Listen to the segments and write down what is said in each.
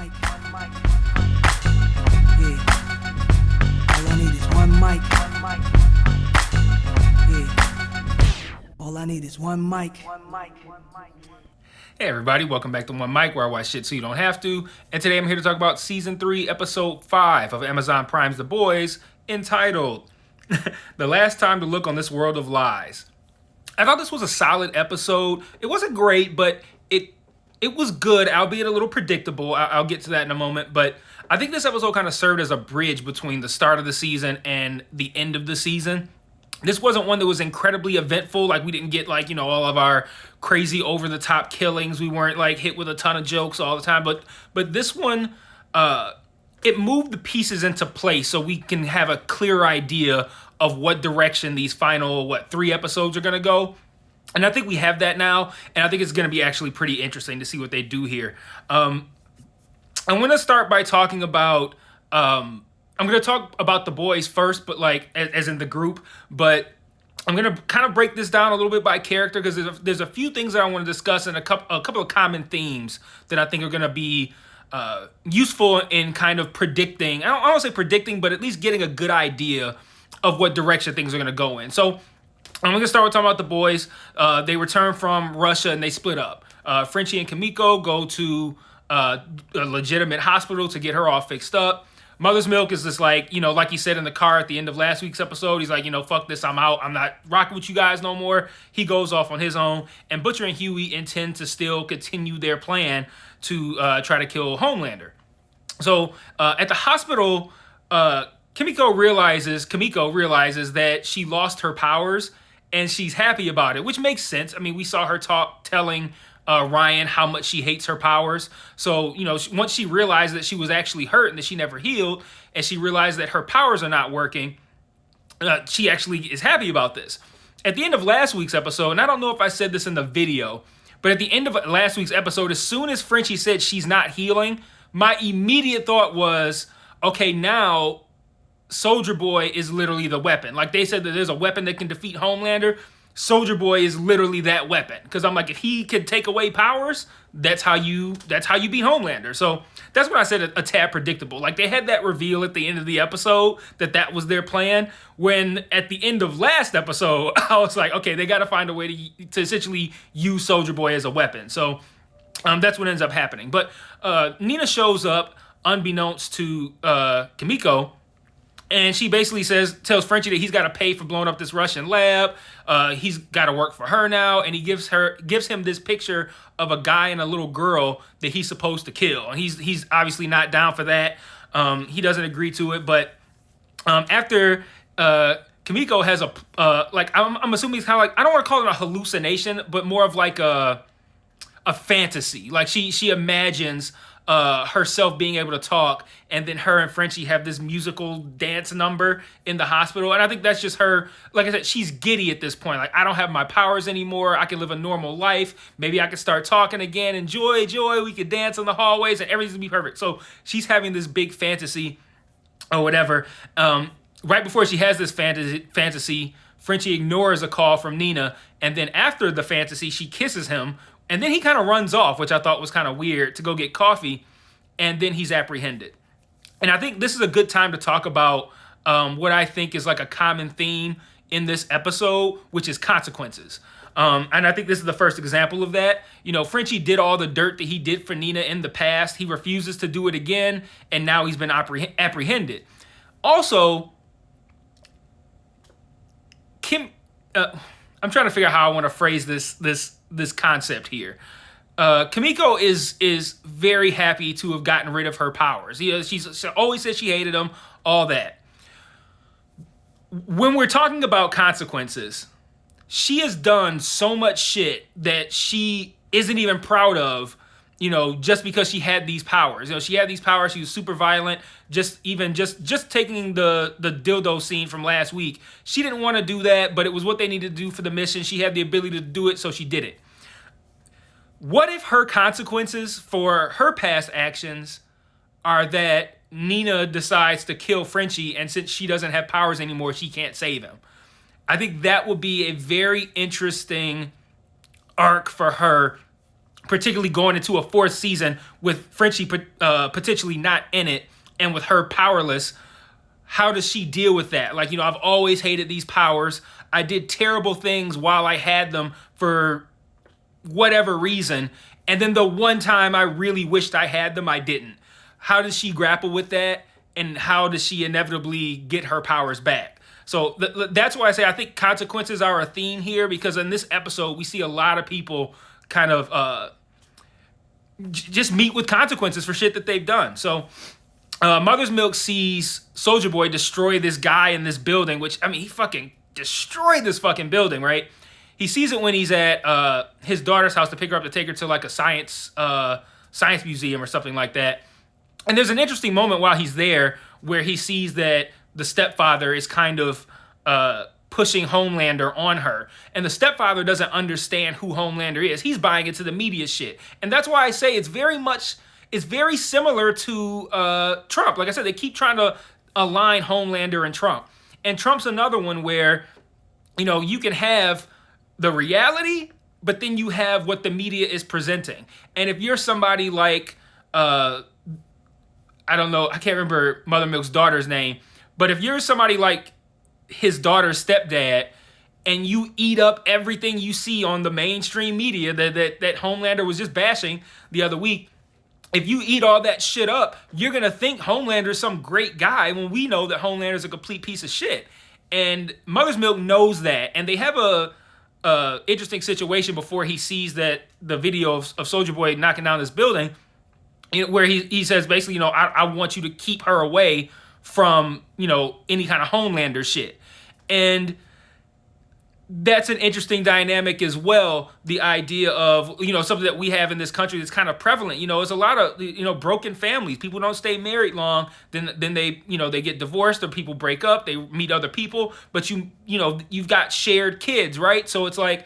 mic. Yeah. All I need is one mic. Yeah. All I need is one mic. Hey everybody, welcome back to One Mic, where I watch shit so you don't have to. And today I'm here to talk about Season 3, Episode 5 of Amazon Prime's The Boys, entitled The Last Time to Look on This World of Lies. I thought this was a solid episode. It wasn't great, but it was good, albeit a little predictable. I'll get to that in a moment. But I think this episode kind of served as a bridge between the start of the season and the end of the season. This wasn't one that was incredibly eventful. Like, we didn't get, all of our crazy over-the-top killings. We weren't, hit with a ton of jokes all the time. But this one, it moved the pieces into place so we can have a clear idea of what direction these final, 3 episodes are going to go. And I think we have that now. And I think it's going to be actually pretty interesting to see what they do here. I'm going to start by talking about... I'm going to talk about the boys first, but as in the group, but I'm going to kind of break this down a little bit by character because there's a few things that I want to discuss and a couple of common themes that I think are going to be useful in kind of predicting. I don't want to say predicting, but at least getting a good idea of what direction things are going to go in. So I'm going to start with talking about the boys. They return from Russia and they split up. Frenchie and Kimiko go to a legitimate hospital to get her all fixed up. Mother's Milk is just like he said in the car at the end of last week's episode, he's like, fuck this, I'm out. I'm not rocking with you guys no more. He goes off on his own. And Butcher and Huey intend to still continue their plan to try to kill Homelander. So at the hospital, Kimiko realizes that she lost her powers and she's happy about it, which makes sense. I mean, we saw her telling Ryan how much she hates her powers. So, once she realized that she was actually hurt and that she never healed, and she realized that her powers are not working, she actually is happy about this. At the end of last week's episode, and I don't know if I said this in the video, but at the end of last week's episode, as soon as Frenchie said she's not healing, my immediate thought was, okay, now Soldier Boy is literally the weapon. Like, they said that there's a weapon that can defeat Homelander. Soldier Boy is literally that weapon. Because I'm like, if he could take away powers, that's how you beat Homelander. So that's when I said a tad predictable. Like, they had that reveal at the end of the episode that was their plan. When at the end of last episode, I was like, okay, they got to find a way to essentially use Soldier Boy as a weapon. So that's what ends up happening. But Nina shows up unbeknownst to Kimiko. And she basically tells Frenchie that he's got to pay for blowing up this Russian lab. He's got to work for her now, and he gives him this picture of a guy and a little girl that he's supposed to kill. And he's obviously not down for that. He doesn't agree to it. But after Kimiko has I'm assuming it's kind of I don't want to call it a hallucination, but more of like a fantasy. Like she imagines herself being able to talk, and then her and Frenchie have this musical dance number in the hospital. And I think that's just her. Like I said, she's giddy at this point. Like, I don't have my powers anymore. I can live a normal life. Maybe I can start talking again. And joy, we could dance in the hallways and everything's gonna be perfect. So she's having this big fantasy or whatever. Right before she has this fantasy, Frenchie ignores a call from Nina. And then after the fantasy, she kisses him. And then he kind of runs off, which I thought was kind of weird, to go get coffee. And then he's apprehended. And I think this is a good time to talk about what I think is like a common theme in this episode, which is consequences. And I think this is the first example of that. Frenchie did all the dirt that he did for Nina in the past. He refuses to do it again. And now he's been apprehended. Also, I'm trying to figure out how I want to phrase this concept here. Kimiko is very happy to have gotten rid of her powers. She always said she hated them, all that. When we're talking about consequences, she has done so much shit that she isn't even proud of, just because she had these powers. She had these powers. She was super violent. Just taking the dildo scene from last week. She didn't want to do that, but it was what they needed to do for the mission. She had the ability to do it, so she did it. What if her consequences for her past actions are that Nina decides to kill Frenchie, and since she doesn't have powers anymore, she can't save him? I think that would be a very interesting arc for her particularly going into a fourth season with Frenchie potentially not in it and with her powerless. How does she deal with that? Like, I've always hated these powers. I did terrible things while I had them for whatever reason. And then the one time I really wished I had them, I didn't. How does she grapple with that? And how does she inevitably get her powers back? So that's why I say I think consequences are a theme here, because in this episode, we see a lot of people kind of just meet with consequences for shit that they've done. So Mother's Milk sees Soulja Boy destroy this guy in this building, which, he fucking destroyed this fucking building, right? He sees it when he's at his daughter's house to pick her up to take her to like a science museum or something like that. And there's an interesting moment while he's there where he sees that the stepfather is kind of pushing Homelander on her. And the stepfather doesn't understand who Homelander is. He's buying into the media shit. And that's why I say it's very similar to Trump. Like I said, they keep trying to align Homelander and Trump. And Trump's another one where, you can have the reality, but then you have what the media is presenting. And if you're somebody like, I don't know, I can't remember Mother Milk's daughter's name, but if you're somebody like his daughter's stepdad and you eat up everything you see on the mainstream media that Homelander was just bashing the other week, if you eat all that shit up, you're going to think Homelander's some great guy when we know that Homelander's a complete piece of shit. And Mother's Milk knows that. And they have a interesting situation before he sees that the video of Soulja Boy knocking down this building, where he says basically, I want you to keep her away from, any kind of Homelander shit. And that's an interesting dynamic as well. The idea of, something that we have in this country that's kind of prevalent. It's a lot of, broken families. People don't stay married long. Then they, they get divorced or people break up. They meet other people. But you've got shared kids, right? So it's like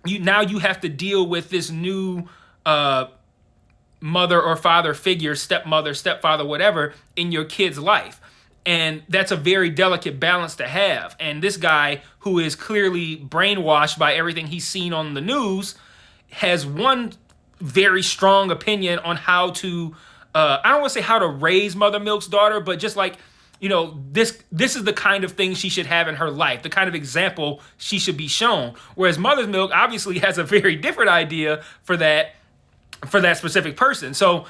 now you have to deal with this new mother or father figure, stepmother, stepfather, whatever, in your kid's life. And that's a very delicate balance to have. And this guy, who is clearly brainwashed by everything he's seen on the news, has one very strong opinion on how to, I don't want to say how to raise Mother Milk's daughter, but just like, this is the kind of thing she should have in her life, the kind of example she should be shown. Whereas Mother's Milk obviously has a very different idea for that specific person. So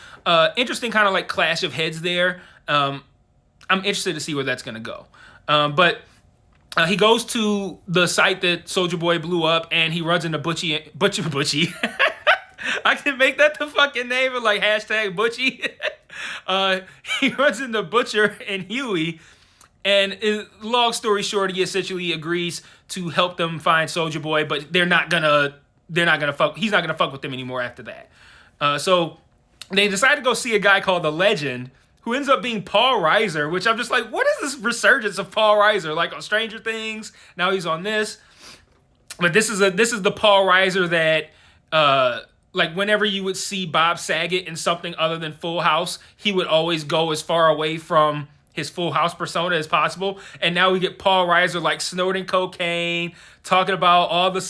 interesting kind of like clash of heads there. I'm interested to see where that's going to go. But he goes to the site that Soulja Boy blew up, and he runs into Butchie. I can make that the fucking name of like hashtag Butchie. He runs into Butcher and Huey, and long story short, he essentially agrees to help them find Soulja Boy, but he's not gonna fuck with them anymore after that. So they decide to go see a guy called The Legend, who ends up being Paul Reiser, which I'm just like, what is this resurgence of Paul Reiser? Like on Stranger Things, now he's on this. But this is the Paul Reiser that, like whenever you would see Bob Saget in something other than Full House, he would always go as far away from his Full House persona as possible. And now we get Paul Reiser like snorting cocaine, talking about all the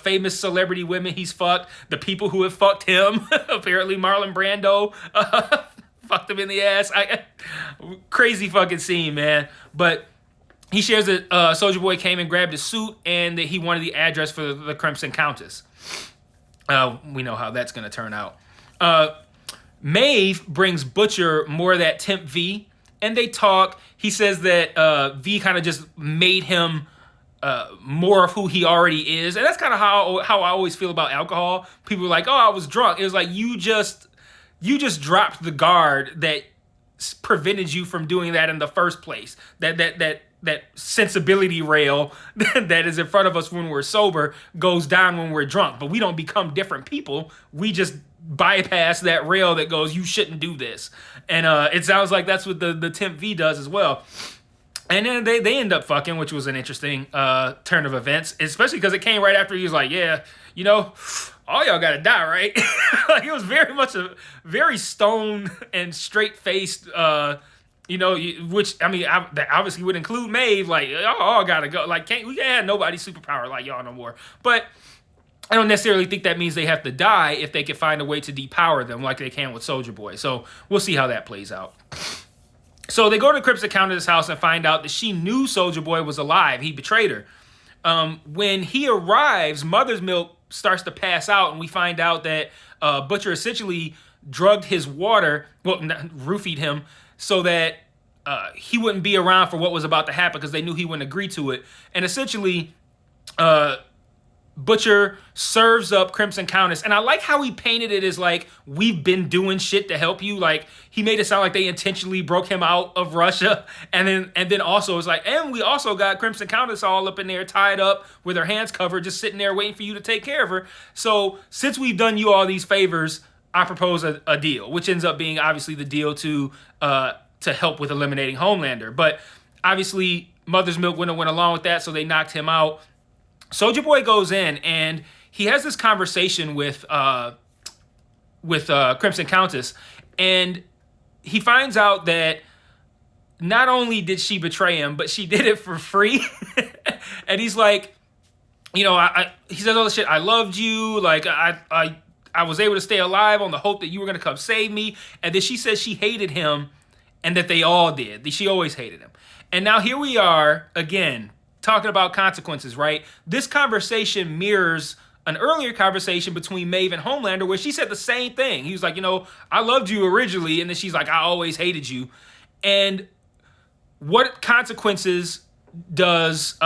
famous celebrity women he's fucked, the people who have fucked him. Apparently Marlon Brando fucked him in the ass. Crazy fucking scene, man. But he shares that Soulja Boy came and grabbed his suit and that he wanted the address for the Crimson Countess. We know how that's going to turn out. Maeve brings Butcher more of that Temp V, and they talk. He says that V kind of just made him more of who he already is. And that's kind of how I always feel about alcohol. People are like, oh, I was drunk. It was like, you just dropped the guard that prevented you from doing that in the first place. That sensibility rail that is in front of us when we're sober goes down when we're drunk. But we don't become different people. We just bypass that rail that goes, you shouldn't do this. And it sounds like that's what the Temp V does as well. And then they end up fucking, which was an interesting turn of events, especially because it came right after he was like, yeah, all y'all gotta die, right? Like it was very much a very stone and straight-faced, which, I mean, that obviously would include Maeve, like, y'all all gotta go. Like, we can't have nobody superpower like y'all no more. But I don't necessarily think that means they have to die if they can find a way to depower them like they can with Soldier Boy. So we'll see how that plays out. So they go to Crimson Countess' house and find out that she knew Soldier Boy was alive. He betrayed her. When he arrives, Mother's Milk starts to pass out, and we find out that Butcher essentially drugged his water, well, roofied him, so that he wouldn't be around for what was about to happen because they knew he wouldn't agree to it. And essentially, Butcher serves up Crimson Countess, and I like how he painted it as like, we've been doing shit to help you. Like, he made it sound like they intentionally broke him out of Russia, and then also it's like, and we also got Crimson Countess all up in there tied up with her hands covered, just sitting there waiting for you to take care of her. So since we've done you all these favors, I propose a deal, which ends up being obviously the deal to help with eliminating Homelander. But obviously Mother's Milk wouldn't have went along with that, so they knocked him out. Soldier Boy goes in and he has this conversation with Crimson Countess, and he finds out that not only did she betray him, but she did it for free. And he's like, you know, he says all this shit. I loved you. Like I was able to stay alive on the hope that you were gonna come save me. And then she says she hated him, and that they all did. She always hated him. And now here we are again, talking about consequences, right? This conversation mirrors an earlier conversation between Maeve and Homelander where she said the same thing. He was like, you know, I loved you originally, and then she's like, I always hated you. And what consequences does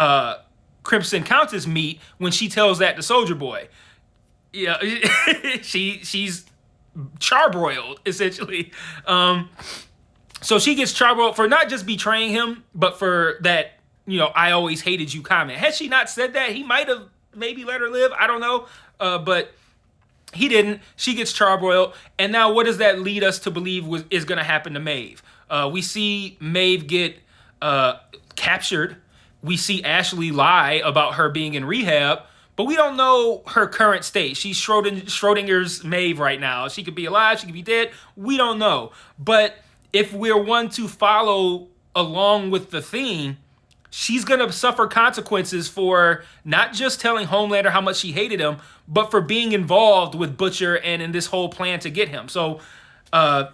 Crimson Countess meet when she tells that to Soldier Boy? Yeah, she's charbroiled, essentially. So she gets charbroiled for not just betraying him, but for that, you know, I always hated you comment. Had she not said that, he might have maybe let her live. I don't know. But he didn't. She gets charbroiled. And now what does that lead us to believe is going to happen to Maeve? We see Maeve get captured. We see Ashley lie about her being in rehab. But we don't know her current state. She's Schrodinger's Maeve right now. She could be alive. She could be dead. We don't know. But if we're one to follow along with the theme, she's going to suffer consequences for not just telling Homelander how much she hated him, but for being involved with Butcher and in this whole plan to get him. So, not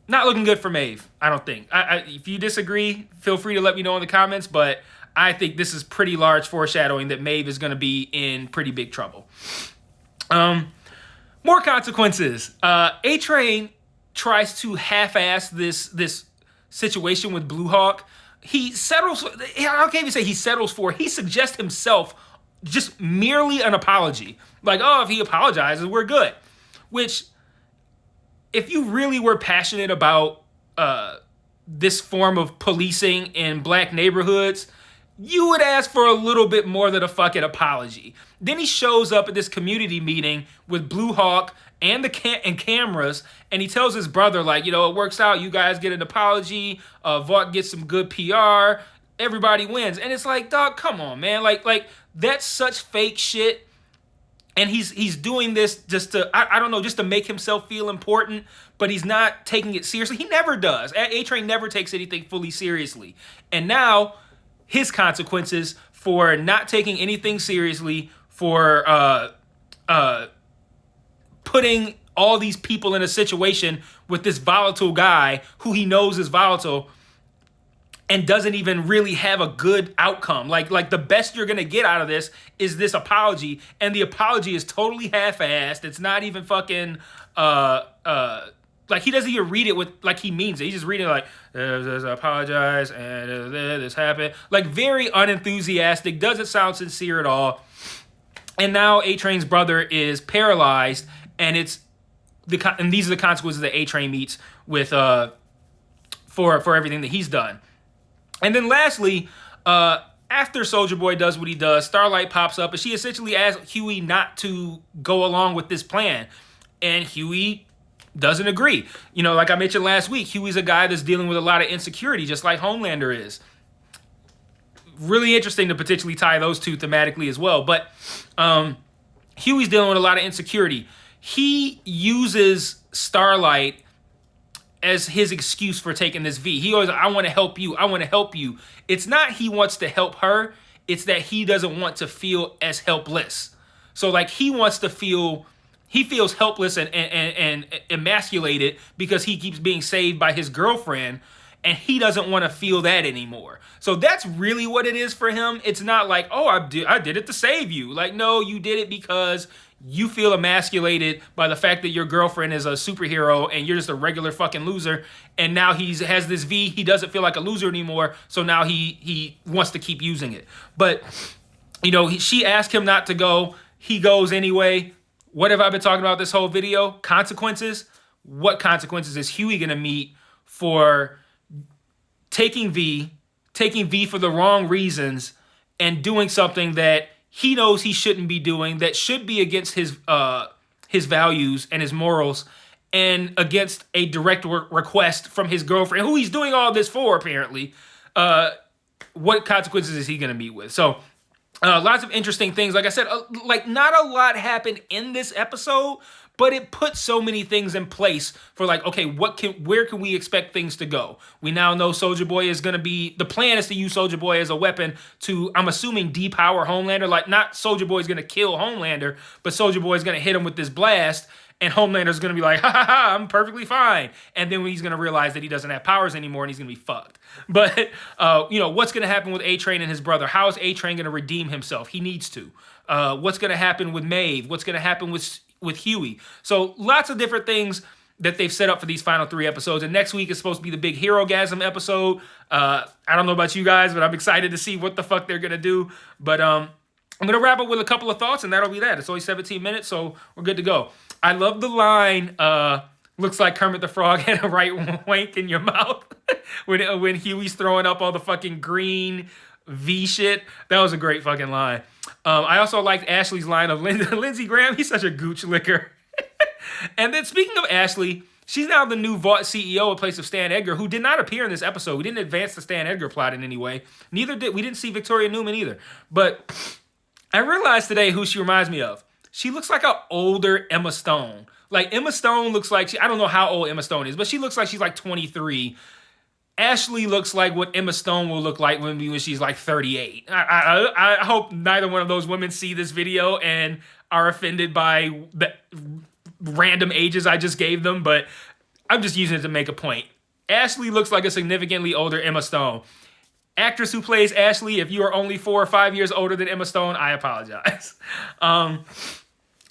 looking good for Maeve, I don't think. If you disagree, feel free to let me know in the comments, but I think this is pretty large foreshadowing that Maeve is going to be in pretty big trouble. More consequences. A-Train tries to half-ass this situation with Blue Hawk. He settles, I can't even say he settles for, he suggests himself just merely an apology. Like, oh, if he apologizes, we're good. Which, if you really were passionate about this form of policing in black neighborhoods, you would ask for a little bit more than a fucking apology. Then he shows up at this community meeting with Blue Hawk and cameras, and he tells his brother, like, you know, it works out. You guys get an apology. Vought gets some good PR. Everybody wins. And it's like, dog, come on, man. Like that's such fake shit. And he's doing this just to, I don't know, just to make himself feel important, but he's not taking it seriously. He never does. A-Train never takes anything fully seriously. And now his consequences for not taking anything seriously, for putting all these people in a situation with this volatile guy who he knows is volatile and doesn't even really have a good outcome. Like the best you're gonna get out of this is this apology, and the apology is totally half-assed. It's not even fucking like he doesn't even read it with like he means it. He's just reading it like, I apologize and this happened. Like very unenthusiastic, doesn't sound sincere at all. And now A-Train's brother is paralyzed, and and these are the consequences that A-Train meets with for everything that he's done. And then lastly, after Soldier Boy does what he does, Starlight pops up, and she essentially asks Huey not to go along with this plan. And Huey doesn't agree. You know, like I mentioned last week, Huey's a guy that's dealing with a lot of insecurity, just like Homelander is. Really interesting to potentially tie those two thematically as well. But Huey's dealing with a lot of insecurity. He uses Starlight as his excuse for taking this V. He always, I want to help you. I want to help you. It's not he wants to help her. It's that he doesn't want to feel as helpless. So like he feels helpless and emasculated because he keeps being saved by his girlfriend, and he doesn't want to feel that anymore. So that's really what it is for him. It's not like, oh, I did it to save you. Like, no, you did it because you feel emasculated by the fact that your girlfriend is a superhero and you're just a regular fucking loser. And now he has this V. He doesn't feel like a loser anymore. So now he wants to keep using it. But, she asked him not to go. He goes anyway. What have I been talking about this whole video? Consequences. What consequences is Hughie going to meet for taking V for the wrong reasons and doing something that he knows he shouldn't be doing, that should be against his values and his morals, and against a direct request from his girlfriend, who he's doing all this for, apparently. What consequences is he going to meet with? So, lots of interesting things. Like I said, not a lot happened in this episode, but it put so many things in place for like, okay, where can we expect things to go? We now know Soulja Boy is going to be, the plan is to use Soulja Boy as a weapon to, I'm assuming, depower Homelander. Like, not Soulja Boy is going to kill Homelander, but Soulja Boy is going to hit him with this blast, and Homelander's going to be like, ha ha ha, I'm perfectly fine. And then he's going to realize that he doesn't have powers anymore and he's going to be fucked. But, what's going to happen with A-Train and his brother? How is A-Train going to redeem himself? He needs to. What's going to happen with Maeve? What's going to happen with Hughie? So lots of different things that they've set up for these final 3 episodes. And next week is supposed to be the big Hero-gasm episode. I don't know about you guys, but I'm excited to see what the fuck they're going to do. But I'm going to wrap up with a couple of thoughts, and that'll be that. It's only 17 minutes, so we're good to go. I love the line, looks like Kermit the Frog had a right wank in your mouth when Huey's throwing up all the fucking green V shit. That was a great fucking line. I also liked Ashley's line of Lindsey Graham. He's such a gooch licker. And then speaking of Ashley, she's now the new Vought CEO in place of Stan Edgar, who did not appear in this episode. We didn't advance the Stan Edgar plot in any way. We didn't see Victoria Newman either. But I realized today who she reminds me of. She looks like an older Emma Stone. Like, Emma Stone looks like, I don't know how old Emma Stone is, but she looks like she's like 23. Ashley looks like what Emma Stone will look like when she's like 38. I hope neither one of those women see this video and are offended by the random ages I just gave them, but I'm just using it to make a point. Ashley looks like a significantly older Emma Stone. Actress who plays Ashley, if you are only 4 or 5 years older than Emma Stone, I apologize.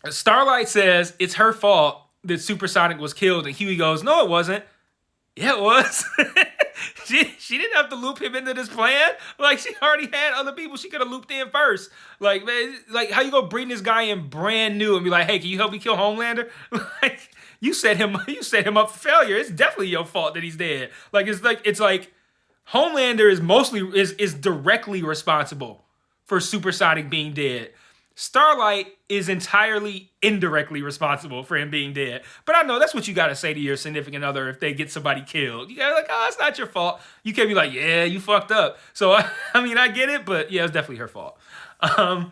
Starlight says it's her fault that Supersonic was killed, and Huey goes, no, it wasn't. Yeah, it was. She didn't have to loop him into this plan. Like, she already had other people she could have looped in first. Like, man, like, how you gonna bring this guy in brand new and be like, hey, can you help me kill Homelander? Like, you set him up for failure. It's definitely your fault that he's dead. It's like Homelander is directly responsible for Supersonic being dead. Starlight is entirely indirectly responsible for him being dead. But I know that's what you got to say to your significant other if they get somebody killed. You got to be like, oh, it's not your fault. You can't be like, yeah, you fucked up. So, I get it, but yeah, it's definitely her fault. I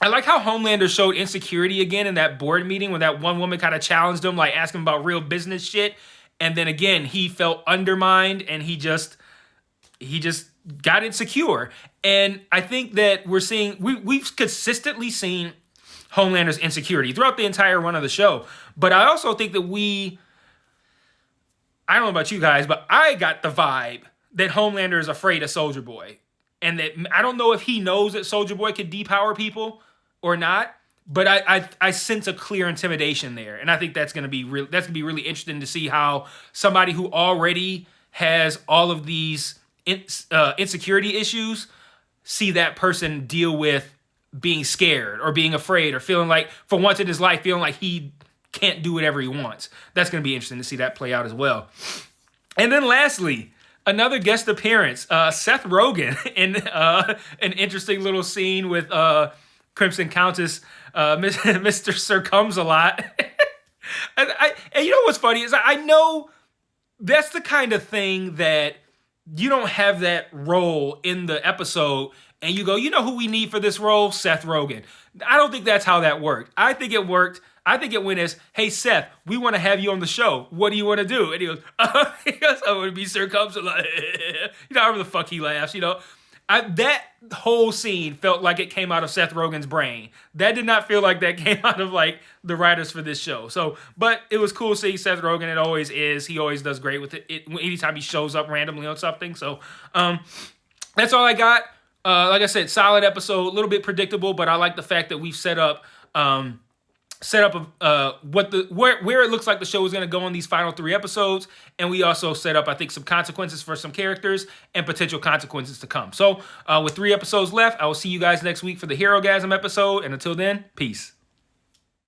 like how Homelander showed insecurity again in that board meeting when that one woman kind of challenged him, like asking him about real business shit. And then again, he felt undermined and he just got insecure. And I think that we've consistently seen Homelander's insecurity throughout the entire run of the show. But I also think that I don't know about you guys, but I got the vibe that Homelander is afraid of Soulja Boy. And that I don't know if he knows that Soulja Boy could depower people or not, but I sense a clear intimidation there. And I think that's gonna be really interesting to see how somebody who already has all of these insecurity issues see that person deal with being scared or being afraid or feeling like, for once in his life, feeling like he can't do whatever he wants. That's going to be interesting to see that play out as well. And then lastly, another guest appearance, Seth Rogen in an interesting little scene with Crimson Countess, Mr. Sir Comes a Lot. and you know what's funny is I know that's the kind of thing that you don't have that role in the episode and you go, you know who we need for this role? Seth Rogen. I don't think that's how that worked. I think it worked. I think it went as, hey, Seth, we want to have you on the show. What do you want to do? And he goes, I want to be Sir Comes a Lot. You know, however the fuck he laughs, you know. That whole scene felt like it came out of Seth Rogen's brain. That did not feel like that came out of like the writers for this show. So, but it was cool seeing Seth Rogen. It always is. He always does great with it anytime he shows up randomly on something. So, that's all I got. Like I said, solid episode, a little bit predictable, but I like the fact that we've set up where it looks like the show is going to go in these final 3 episodes, and we also set up, I think, some consequences for some characters and potential consequences to come. So with 3 episodes left, I will see you guys next week for the Hero Gasm episode, and until then, peace.